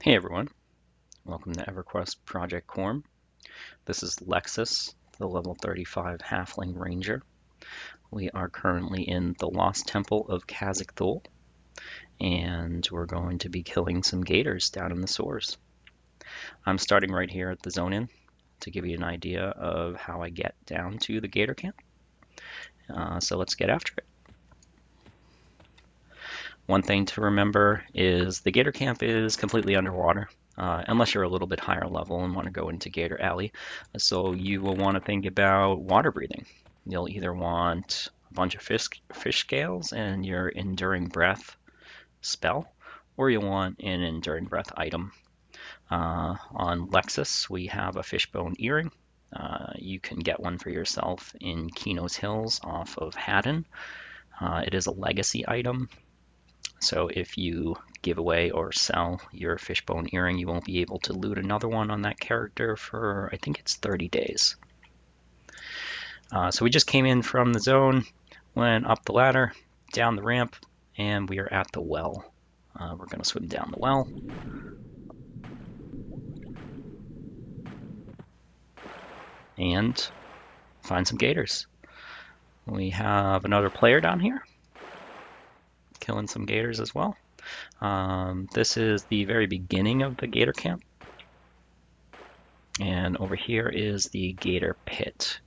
Hey everyone, welcome to EverQuest Project Quarm. This is Lexus, the level 35 Halfling Ranger. We are currently in the Lost Temple of Cazic, Thule, and we're going to be killing some gators down in the sewers. I'm starting right here at the zone in to give you an idea of how I get down to the gator camp. So let's get after it. One thing to remember is the gator camp is completely underwater. Unless you're a little bit higher level and want to go into Gator Alley. So you will want to think about water breathing. You'll either want a bunch of fish scales and your enduring breath spell, or you'll want an enduring breath item. On Lexus, we have a fishbone earring. You can get one for yourself in Keno's Hills off of Haddon. It is a legacy item. So if you give away or sell your fishbone earring, you won't be able to loot another one on that character for, I think it's 30 days. So we just came in from the zone, went up the ladder, down the ramp, and we are at the well. We're going to swim down the well. And find some gators. We have another player down here, killing some gators as well. This is the very beginning of the gator camp. And over here is the gator pit.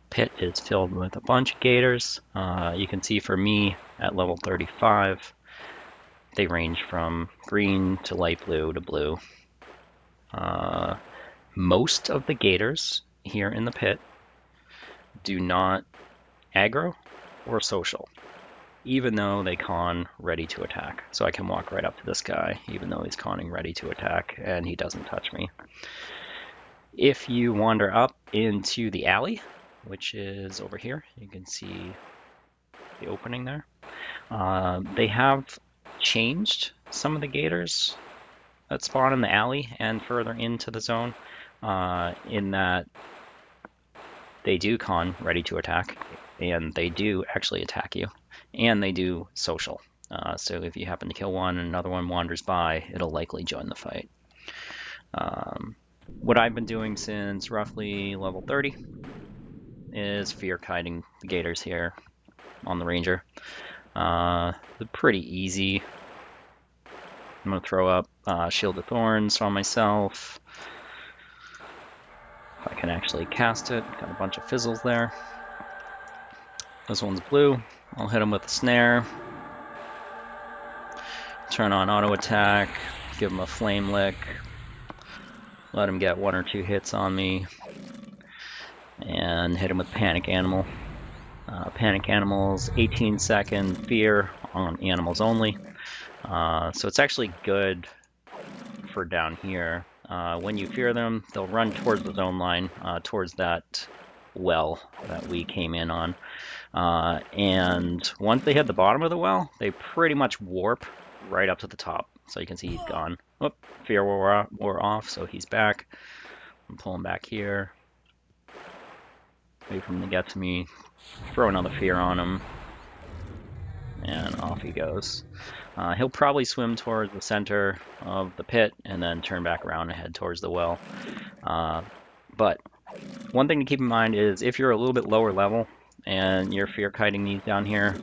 Pit is filled with a bunch of gators. You can see for me at level 35, they range from green to light blue to blue. Most of the gators here in the pit do not aggro or social, even though they con ready to attack. So I can walk right up to this guy, even though he's conning ready to attack, and he doesn't touch me. If you wander up into the alley, which is over here, you can see the opening there. They have changed some of the gators that spawn in the alley and further into the zone, in that they do con ready to attack, and they do actually attack you, and they do social. So if you happen to kill one and another one wanders by, it'll likely join the fight. What I've been doing since roughly level 30 is fear kiting the gators here on the Ranger. They're pretty easy. I'm going to throw up Shield of Thorns on myself. If I can actually cast it, got a bunch of fizzles there. This one's blue. I'll hit him with a snare. Turn on auto attack, give him a flame lick. Let him get 1 or 2 hits on me. And hit him with Panic Animal. Panic Animal's 18-second fear on animals only. So it's actually good for down here. When you fear them, they'll run towards the zone line, towards that well that we came in on. And once they hit the bottom of the well, they pretty much warp right up to the top. So you can see he's gone. Whoop, fear wore off, so he's back. I'm pulling back here. Wait for him to get to me. Throw another fear on him. And off he goes. He'll probably swim towards the center of the pit and then turn back around and head towards the well. But one thing to keep in mind is if you're a little bit lower level and you're fear kiting these down here,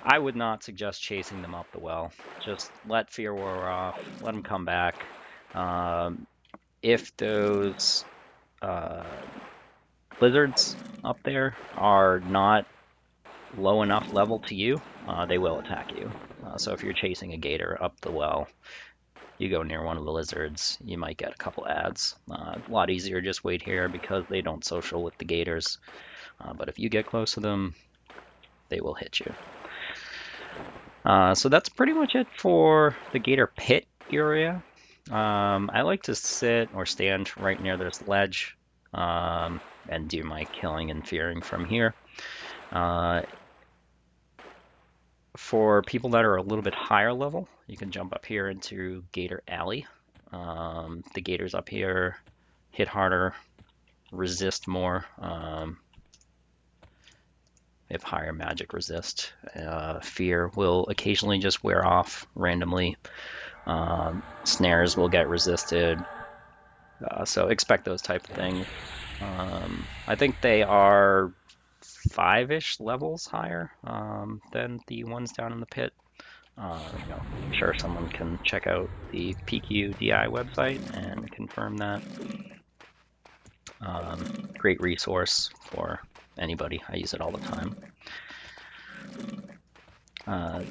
I would not suggest chasing them up the well. Just let fear wear off, let them come back. If those lizards up there are not low enough level to you, they will attack you. So if you're chasing a gator up the well, you go near one of the lizards, you might get a couple ads. A lot easier just wait here because they don't social with the gators. But if you get close to them, they will hit you. So that's pretty much it for the gator pit area. I like to sit or stand right near this ledge and do my killing and fearing from here. For people that are a little bit higher level, you can jump up here into Gator Alley. The gators up here hit harder, resist more. They have higher magic resist. Fear will occasionally just wear off randomly. Snares will get resisted, so expect those type of things. I think they are 5-ish levels higher than the ones down in the pit. I'm sure someone can check out the PQDI website and confirm that. Great resource for anybody. I use it all the time.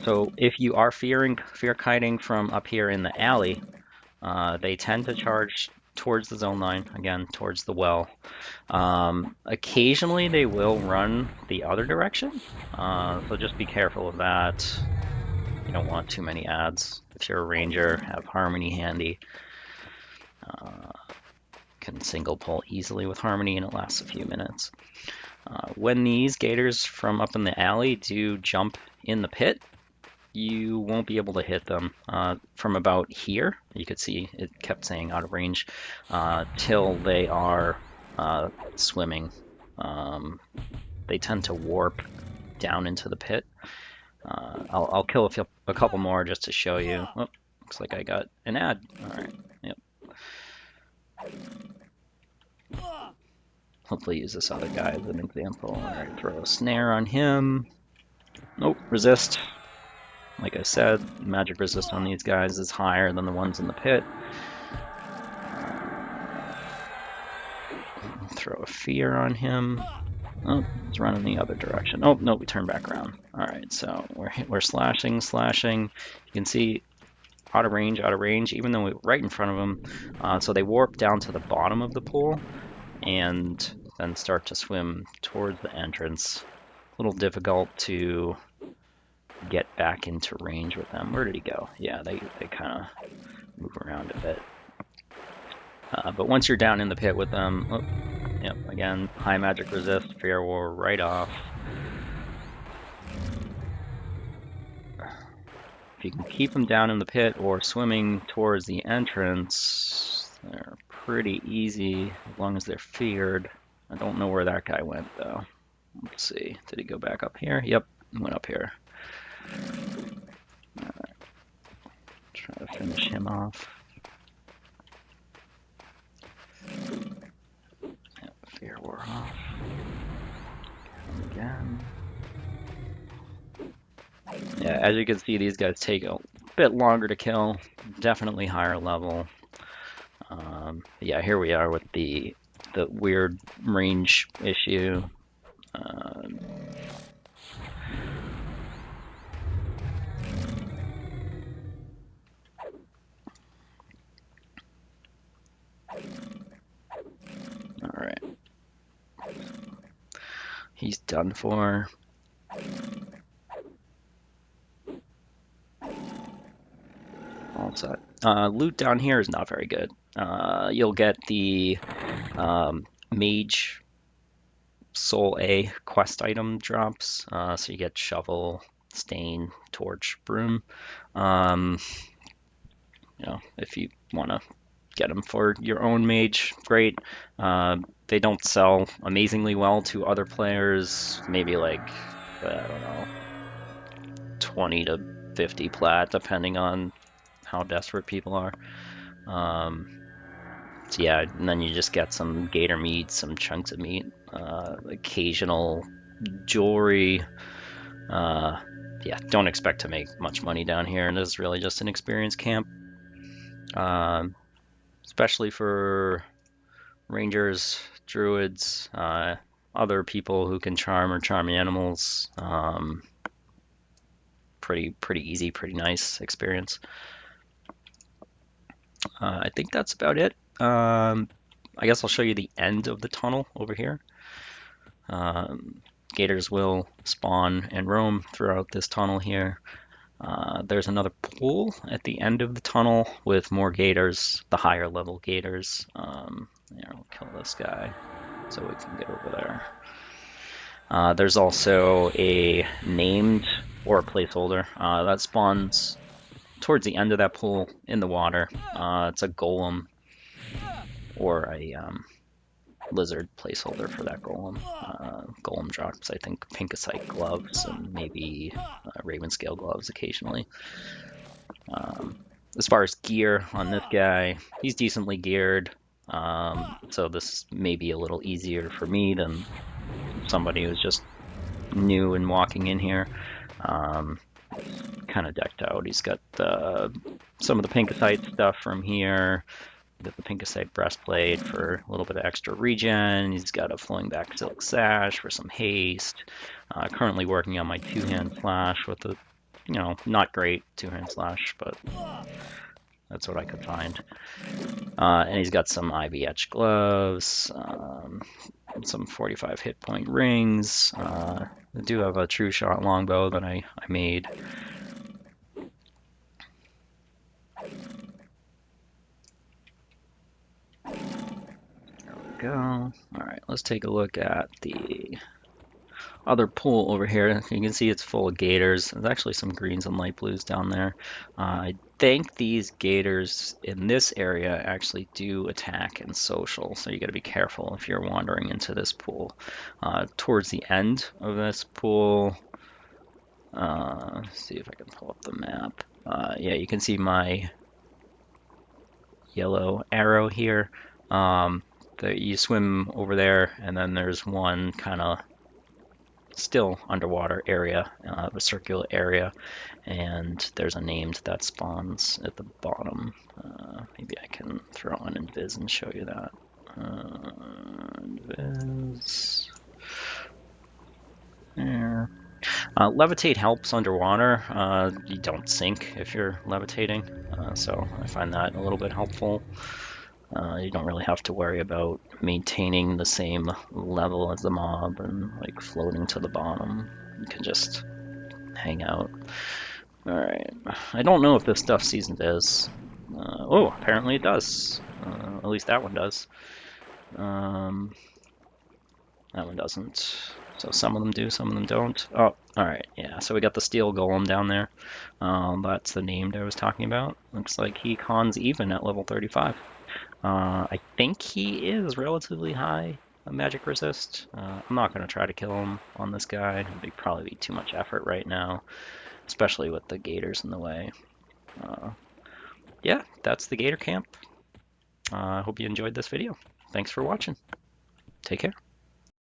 So if you are fear kiting from up here in the alley, they tend to charge towards the zone line, again, towards the well. Occasionally they will run the other direction, so just be careful of that. You don't want too many ads. If you're a ranger, have Harmony handy. Can single pull easily with Harmony and it lasts a few minutes. When these gators from up in the alley do jump in the pit, you won't be able to hit them from about here. You could see it kept saying out of range till they are swimming. They tend to warp down into the pit. I'll kill a couple more just to show you. Oh, looks like I got an ad. All right. Yep. Hopefully use this other guy as an example. All right, throw a snare on him. Nope, resist. Like I said, magic resist on these guys is higher than the ones in the pit. Throw a fear on him. Oh, he's running the other direction. Oh, no, we turn back around. All right, so we're slashing. You can see out of range, even though we're right in front of them. So they warp down to the bottom of the pool and then start to swim towards the entrance. A little difficult to get back into range with them. Where did he go? Yeah, they kind of move around a bit. But once you're down in the pit with them, oh, yep, again, high magic resist, fear war right off. If you can keep them down in the pit or swimming towards the entrance, they're pretty easy as long as they're feared. I don't know where that guy went though. Let's see, did he go back up here? Yep, he went up here. All right. Try to finish him off. Yep, fear war off. Again. Yeah, as you can see, these guys take a bit longer to kill, definitely higher level. Yeah, here we are with the weird range issue. All right, he's done for. All set. Loot down here is not very good. You'll get the Mage Soul A quest item drops. So you get shovel, stain, torch, broom. If you want to get them for your own mage, great. They don't sell amazingly well to other players. Maybe like, I don't know, 20 to 50 plat, depending on how desperate people are. So yeah, and then you just get some gator meat, some chunks of meat, occasional jewelry. Yeah, don't expect to make much money down here, and this is really just an experience camp. Especially for rangers, druids, other people who can charm or charm animals. Pretty easy, pretty nice experience. I think that's about it. I guess I'll show you the end of the tunnel over here. Gators will spawn and roam throughout this tunnel here. There's another pool at the end of the tunnel with more gators, the higher level gators. We'll kill this guy so we can get over there. There's also a named or a placeholder that spawns towards the end of that pool in the water. It's a golem or a lizard placeholder for that golem. Golem drops, I think, pinkosite gloves and maybe raven scale gloves occasionally. As far as gear on this guy, he's decently geared. So this may be a little easier for me than somebody who's just new and walking in here. Um, kind of decked out. He's got some of the pinkosite stuff from here. Got the pinkosite breastplate for a little bit of extra regen. He's got a flowing back silk sash for some haste. Currently working on my two-hand slash with a, not great two-hand slash, but that's what I could find. And he's got some ivy etched gloves, some 45 hit point rings. I do have a true shot longbow that I made. Go. All right, let's take a look at the other pool over here. You can see it's full of gators. There's actually some greens and light blues down there. I think these gators in this area actually do attack and social, so you got to be careful if you're wandering into this pool. Towards the end of this pool, see if I can pull up the map. Yeah, you can see my yellow arrow here. You swim over there, and then there's one kind of still underwater area, a circular area, and there's a named that spawns at the bottom. Maybe I can throw on Invis and show you that. Invis. There. Levitate helps underwater. You don't sink if you're levitating, so I find that a little bit helpful. You don't really have to worry about maintaining the same level as the mob and like floating to the bottom. You can just hang out. Alright. I don't know if this stuff seasoned is. Oh, apparently it does. At least that one does. That one doesn't. So some of them do, some of them don't. Oh, alright, yeah. So we got the steel golem down there. That's the named I was talking about. Looks like he cons even at level 35. I think he is relatively high magic resist. I'm not going to try to kill him on this guy. It'd probably be too much effort right now, especially with the gators in the way. Yeah, that's the gator camp. I hope you enjoyed this video. Thanks for watching. Take care.